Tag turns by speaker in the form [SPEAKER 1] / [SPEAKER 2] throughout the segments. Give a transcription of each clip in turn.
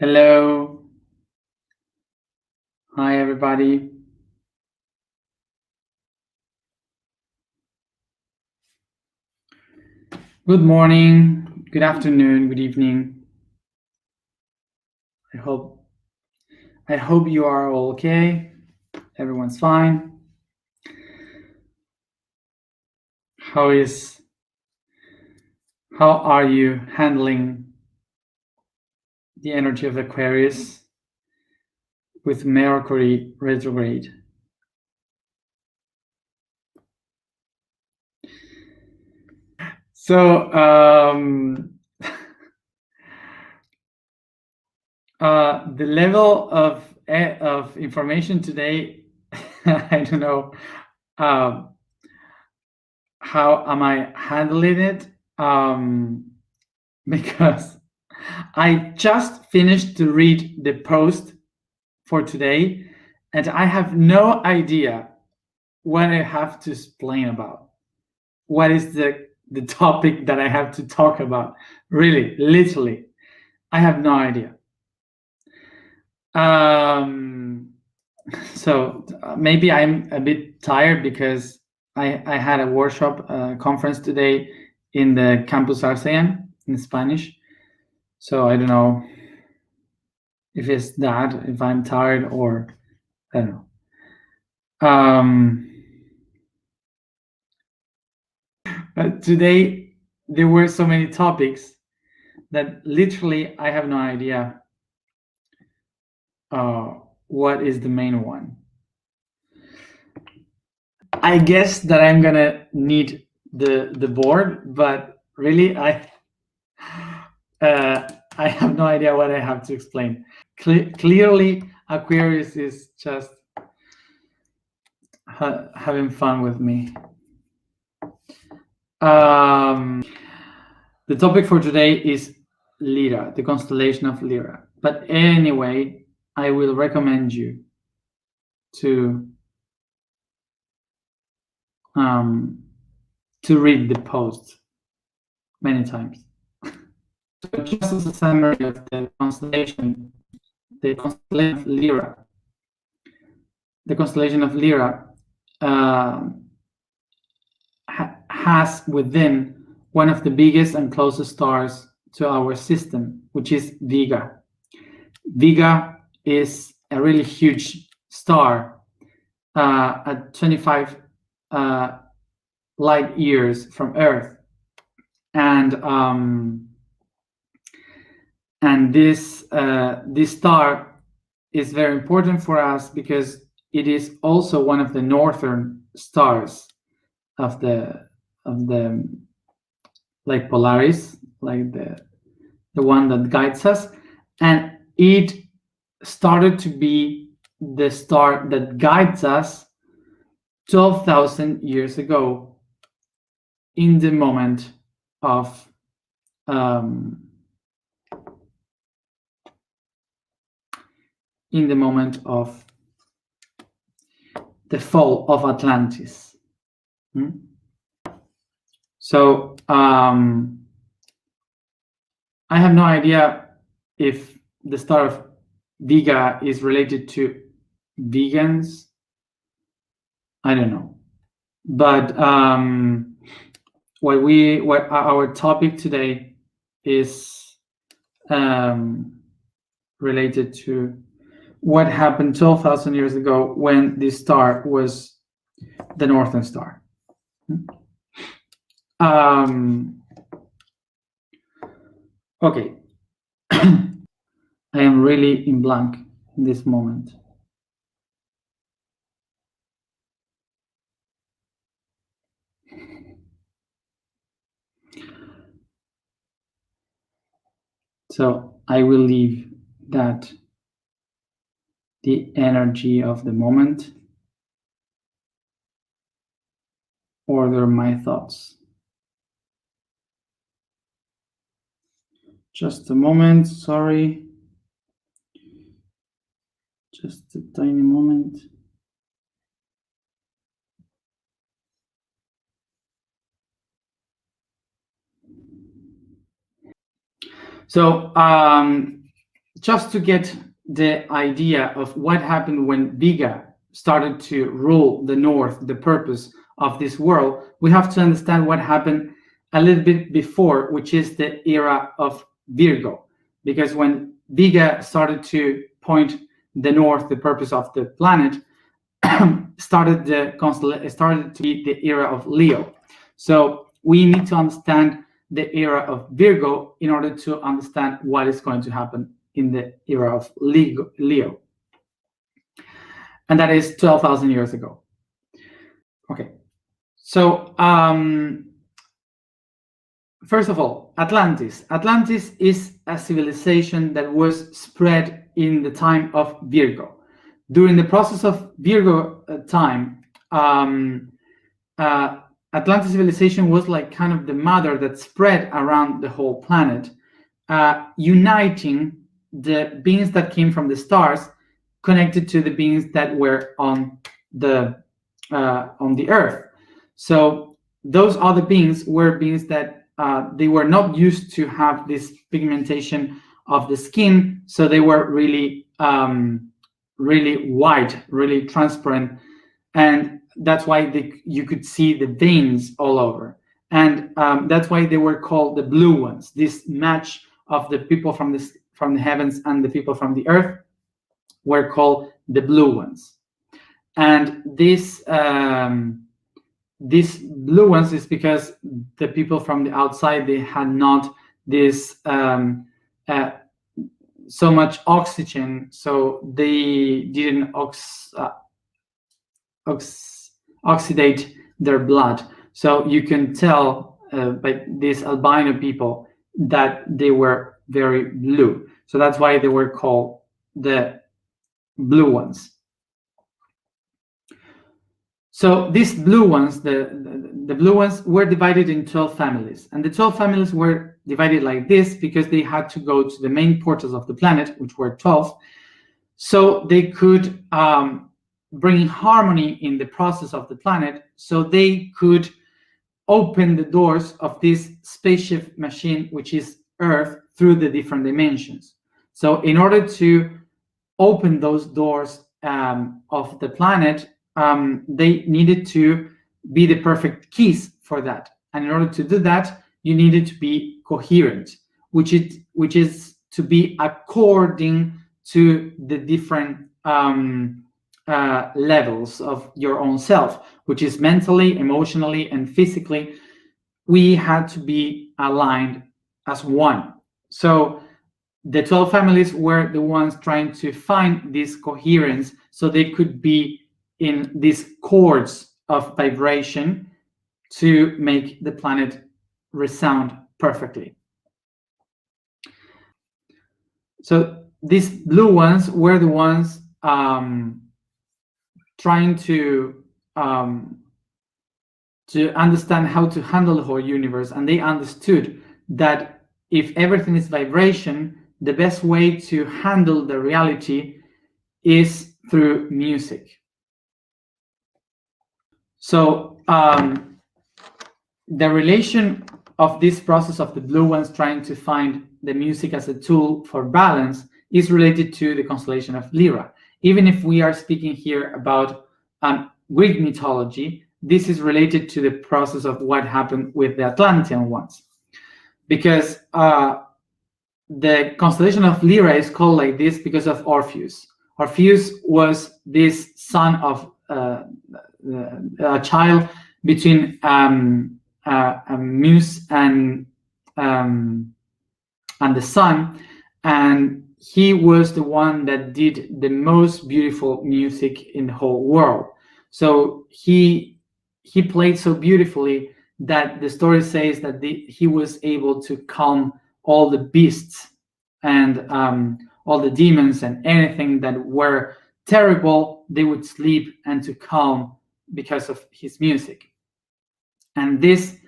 [SPEAKER 1] Hello. Hi, everybody. Good morning, good afternoon, good evening. I hope you are all okay. Everyone's fine. How are you handling the energy of Aquarius with Mercury retrograde? So, the level of information today, I don't know. How am I handling it? Because I just finished to read the post for today, and I have no idea what I have to explain about. What is the topic that I have to talk about? Really, literally, I have no idea. So maybe I'm a bit tired because I had a workshop conference today in the Campus Arcean in Spanish. So I don't know if it's that, if I'm tired or I don't know. But today there were so many topics that literally I have no idea what is the main one. I guess that I'm gonna need the board, but really I have no idea what I have to explain. Clearly, Aquarius is just having fun with me. The topic for today is Lyra, the constellation of Lyra. But anyway, I will recommend you to read the post many times. So just as a summary of the constellation of Lyra. The constellation of Lyra has within one of the biggest and closest stars to our system, which is Vega. Vega is a really huge star at 25 light years from Earth, and this star is very important for us because it is also one of the northern stars of the like Polaris, like the one that guides us, and it started to be the star that guides us 12,000 years ago in the moment of the fall of Atlantis. So I have no idea if the star of Vega is related to vegans. I don't know, but what our topic today is related to what happened 12,000 years ago when this star was the northern star. Okay. I am really in blank in this moment. So I will leave that the energy of the moment order my thoughts. Just a moment, sorry. Just a tiny moment. So just to get the idea of what happened when Vega started to rule the North, the purpose of this world, we have to understand what happened a little bit before, which is the era of Virgo. Because when Vega started to point the North, the purpose of the planet, started to be the era of Leo. So we need to understand the era of Virgo in order to understand what is going to happen in the era of Leo. And that is 12,000 years ago. Okay. So first of all, Atlantis. Atlantis is a civilization that was spread in the time of Virgo. During the process of Virgo time, Atlantis civilization was like kind of the mother that spread around the whole planet, uniting the beings that came from the stars connected to the beings that were on the earth. So those other beings were beings that they were not used to have this pigmentation of the skin, so they were really really white, really transparent, and that's why you could see the veins all over, and that's why they were called the blue ones. This match of the people from the heavens and the people from the earth were called the blue ones. And this blue ones is because the people from the outside, they had not this so much oxygen, so they didn't oxidate their blood. So you can tell by these albino people that they were very blue. So that's why they were called the blue ones. So these blue ones, the blue ones were divided in 12 families. And the 12 families were divided like this because they had to go to the main portals of the planet, which were 12, so they could bring harmony in the process of the planet, so they could open the doors of this spaceship machine, which is Earth, through the different dimensions. So in order to open those doors of the planet, they needed to be the perfect keys for that. And in order to do that, you needed to be coherent, which is to be according to the different levels of your own self, which is mentally, emotionally, and physically. We had to be aligned as one. So the 12 families were the ones trying to find this coherence so they could be in these chords of vibration to make the planet resound perfectly. So these blue ones were the ones trying to understand how to handle the whole universe, and they understood that if everything is vibration, the best way to handle the reality is through music. So the relation of this process of the blue ones trying to find the music as a tool for balance is related to the constellation of Lyra. Even if we are speaking here about Greek mythology, this is related to the process of what happened with the Atlantean ones. Because the constellation of Lyra is called like this because of Orpheus. Orpheus was this son of a child between a muse and the sun, and he was the one that did the most beautiful music in the whole world. So he played so beautifully that the story says that he was able to calm all the beasts and all the demons, and anything that were terrible, they would sleep and to calm because of his music. And this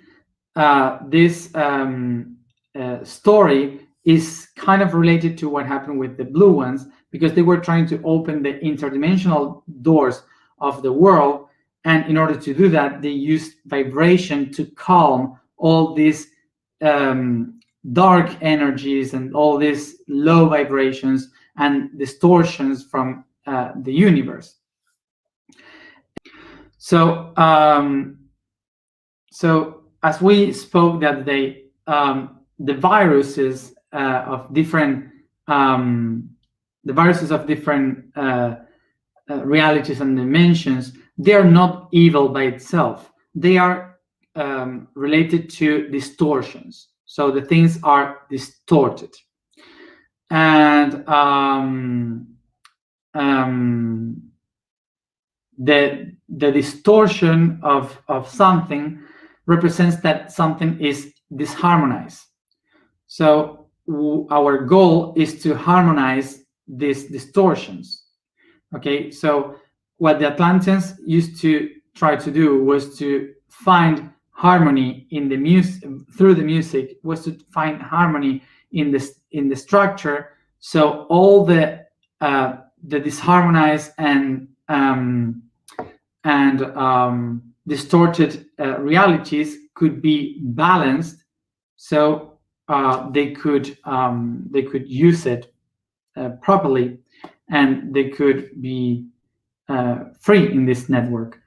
[SPEAKER 1] story is kind of related to what happened with the blue ones, because they were trying to open the interdimensional doors of the world, and in order to do that, they used vibration to calm all these dark energies and all these low vibrations and distortions from the universe. So, so as we spoke the other day, the viruses of different realities and dimensions, they are not evil by itself. They are related to distortions. So the things are distorted, and the distortion of something represents that something is disharmonized. So our goal is to harmonize these distortions. Okay, so what the Atlanteans used to try to do was to find harmony in the music, through the music, was to find harmony in the structure. So all the disharmonized and distorted realities could be balanced, so they could use it properly, and they could be free in this network.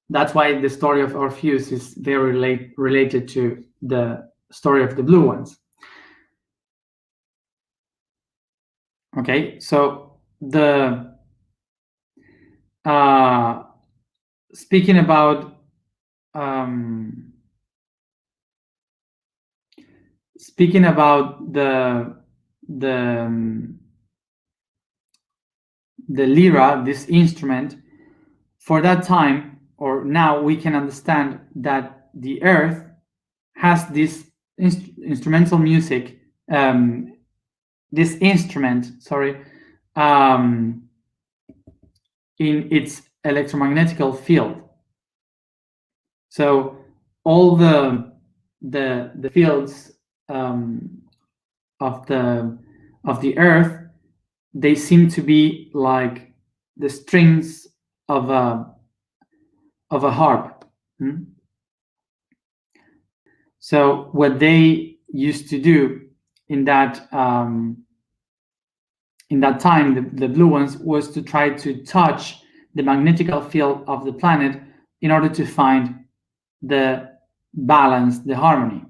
[SPEAKER 1] That's why the story of Orpheus is very related to the story of the blue ones. Okay, so the speaking about the lira, this instrument, for that time, or now, we can understand that the earth has this instrumental music, this instrument, in its electromagnetical field. So all the fields of the earth, they seem to be like the strings of a harp. So what they used to do in that time, the blue ones, was to try to touch the magnetical field of the planet in order to find the balance, the harmony.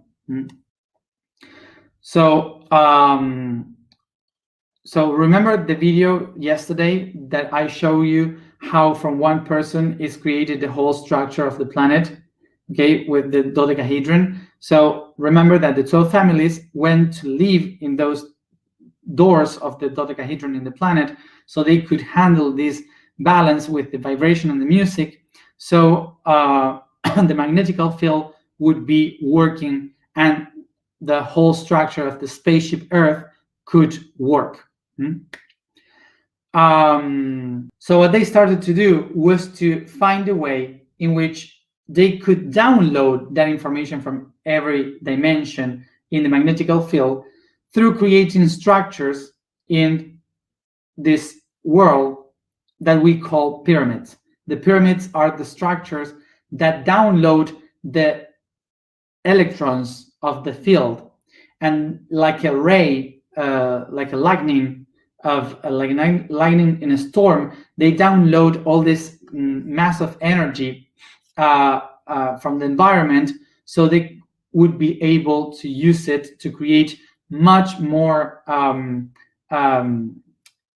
[SPEAKER 1] So so remember the video yesterday that I showed you how from one person is created the whole structure of the planet, okay, with the dodecahedron. So remember that the 12 families went to live in those doors of the dodecahedron in the planet, so they could handle this balance with the vibration and the music. So the magnetical field would be working, and the whole structure of the spaceship Earth could work. So what they started to do was to find a way in which they could download that information from every dimension in the magnetical field through creating structures in this world that we call pyramids. The pyramids are the structures that download the electrons of the field, and like a ray, like a lightning in a storm, they download all this mass of energy from the environment, so they would be able to use it to create much more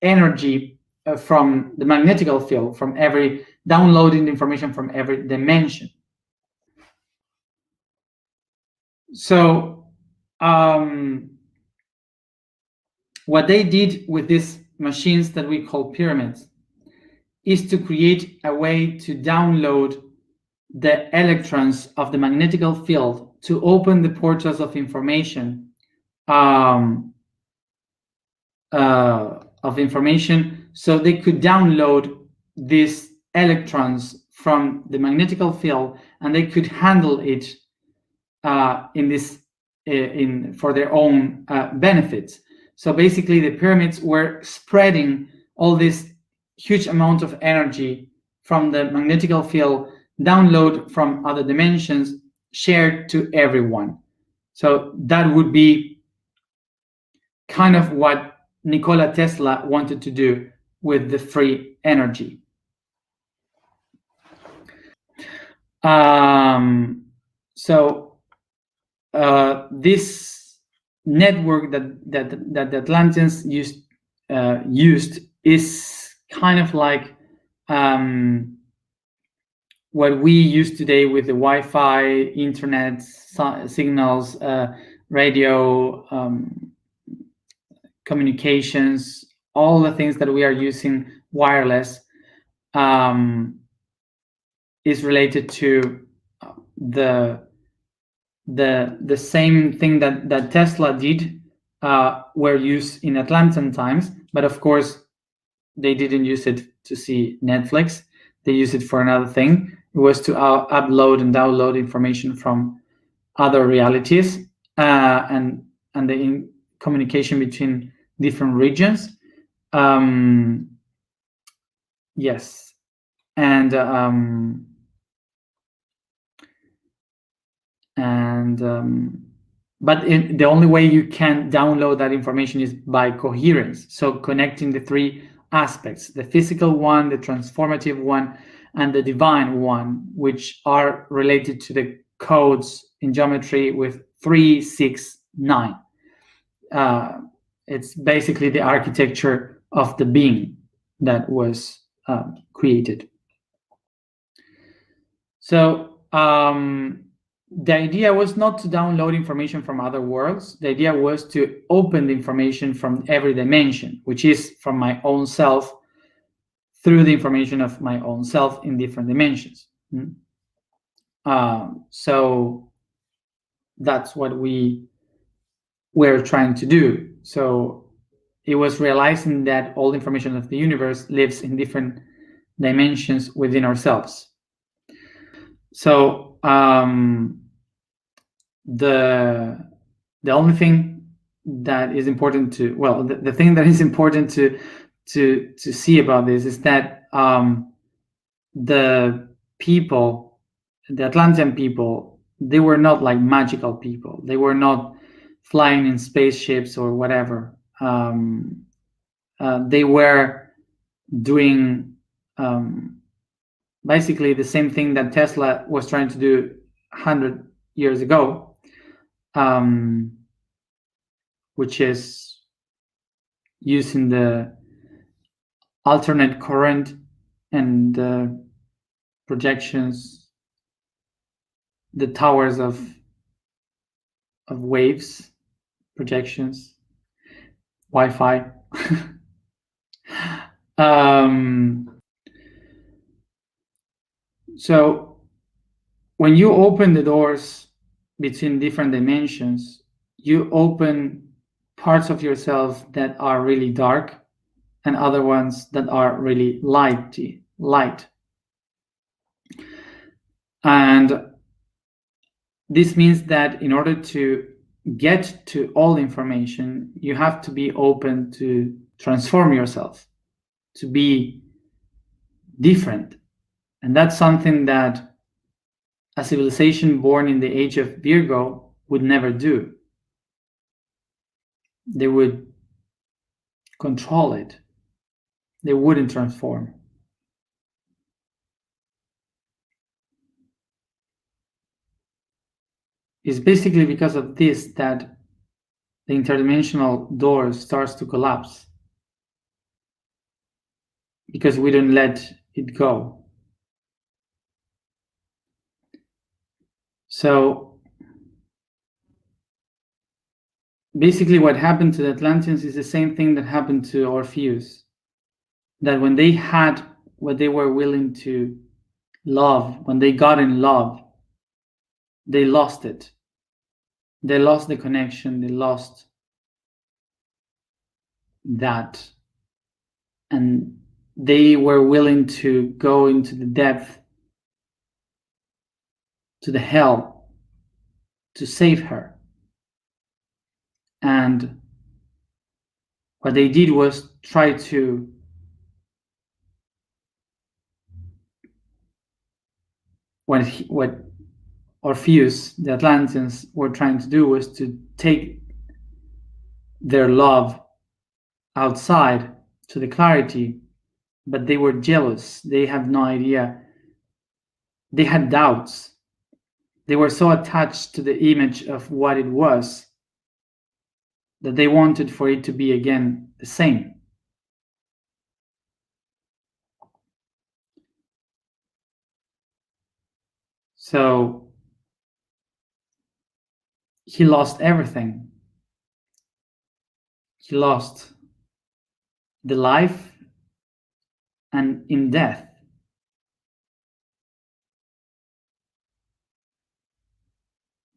[SPEAKER 1] energy from the magnetical field, from every downloading information from every dimension. So what they did with these machines that we call pyramids is to create a way to download the electrons of the magnetical field to open the portals of information, so they could download these electrons from the magnetical field, and they could handle it for their own benefits. So basically, the pyramids were spreading all this huge amount of energy from the magnetical field, download from other dimensions, shared to everyone. So that would be kind of what Nikola Tesla wanted to do with the free energy. So this network that the Atlanteans used is kind of like what we use today with the Wi-Fi, internet signals, radio, communications, all the things that we are using wireless, is related to the same thing that Tesla did, were used in Atlantean times, but of course they didn't use it to see Netflix. They used it for another thing. It was to upload and download information from other realities, and the communication between different regions. Yes, and but the only way you can download that information is by coherence. So connecting the three aspects: the physical one, the transformative one, and the divine one, which are related to the codes in geometry with 369. It's basically the architecture of the being that was created. So the idea was not to download information from other worlds. The idea was to open the information from every dimension, which is from my own self, through the information of my own self in different dimensions. So that's what we were trying to do. So it was realizing that all information of the universe lives in different dimensions within ourselves. So the only thing that is important to, well, the thing that is important to see about this is that the people, the Atlantean people, they were not like magical people. They were not flying in spaceships or whatever. They were doing basically the same thing that Tesla was trying to do 100 years ago, which is using the alternate current and the projections, the towers of waves, projections, Wi-Fi. So when you open the doors between different dimensions, you open parts of yourself that are really dark and other ones that are really light. And this means that in order to get to all information, you have to be open to transform yourself, to be different. And that's something that a civilization born in the age of Virgo would never do. They would control it. They wouldn't transform. It's basically because of this that the interdimensional door starts to collapse, because we don't let it go. So basically what happened to the Atlanteans is the same thing that happened to Orpheus, that when they had what they were willing to love, when they got in love, they lost it. They lost the connection, they lost that, and they were willing to go into the depth, to the hell, to save her. And what they did was try to what Orpheus, the Atlanteans, were trying to do was to take their love outside to the clarity, but they were jealous. They have no idea. They had doubts. They were so attached to the image of what it was that they wanted for it to be again the same. So he lost everything. He lost the life, and in death,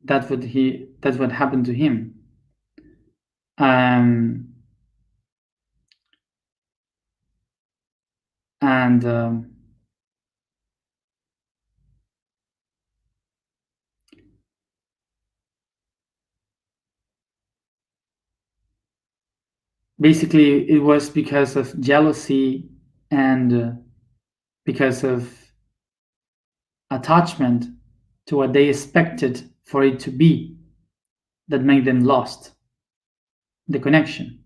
[SPEAKER 1] that's what happened to him. Um, and basically it was because of jealousy and because of attachment to what they expected for it to be that made them lost the connection.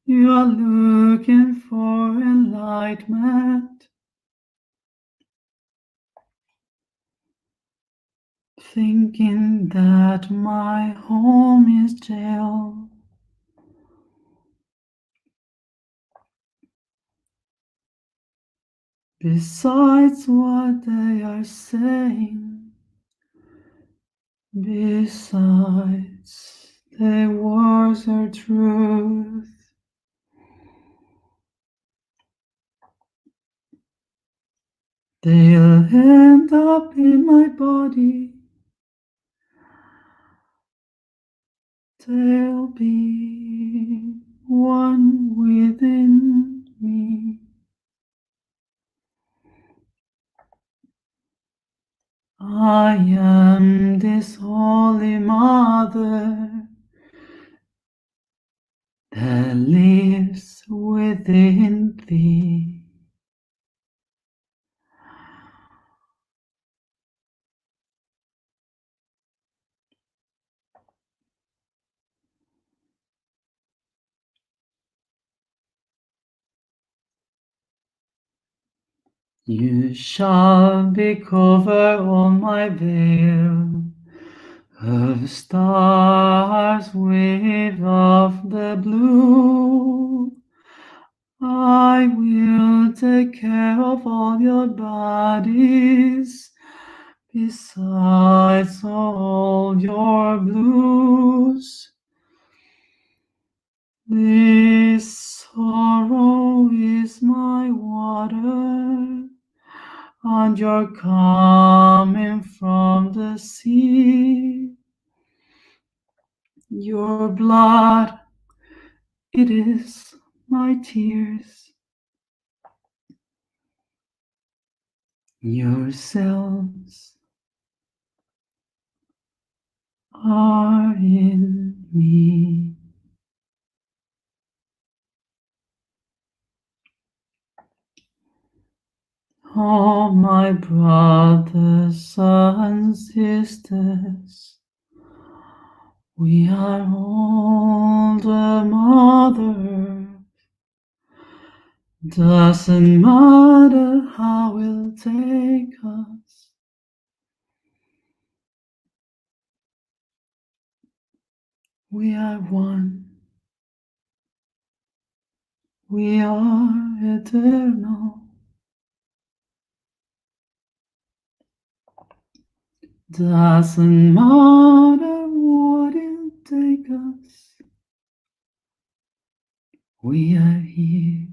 [SPEAKER 1] You're looking for enlightenment, thinking that my home is jail. Besides what they are saying, besides their words are truth, they'll end up in my body. They'll be one within me. I am this Holy Mother that lives within thee. You shall be covered on my veil of stars with of the blue. I will take care of all your bodies, besides all your blues. This sorrow is my water, and you're coming from the sea. Your blood, it is my tears. Your cells are in me. all my brothers and sisters, we are all the mother. Doesn't matter how it'll take us. We are one. We are eternal. Doesn't matter what it'll take us. We are here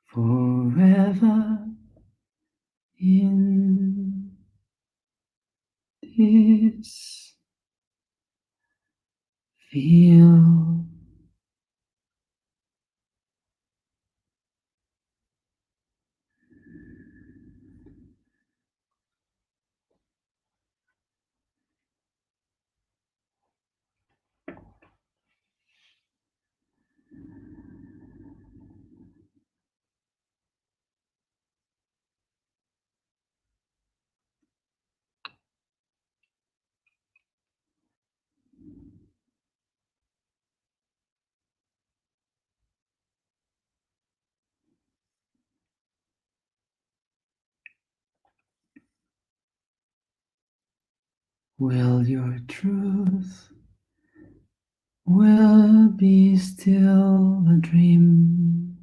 [SPEAKER 1] forever in this field. Will your truth will be still a dream?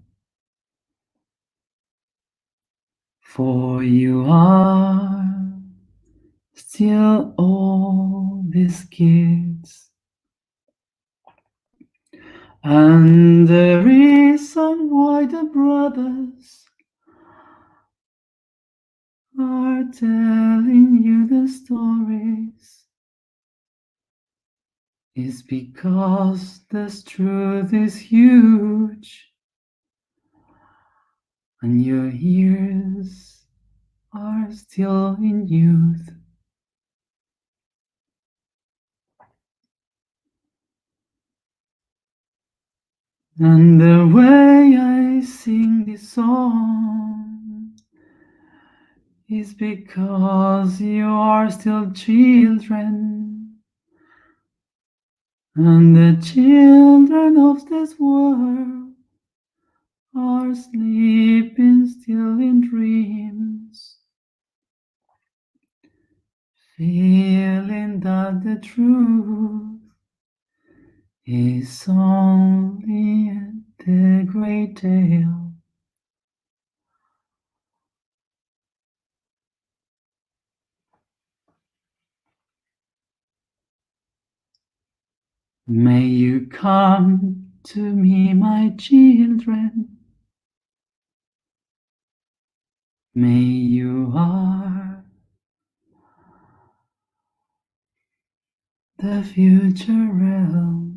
[SPEAKER 1] For you are still all these kids, and the reason why the brothers are telling you the stories is because this truth is huge, and your ears are still in youth. And the way I sing this song is because you are still children, and the children of this world are sleeping still in dreams, feeling that the truth is only the great tale. May you come to me, my children. May you are the future realm.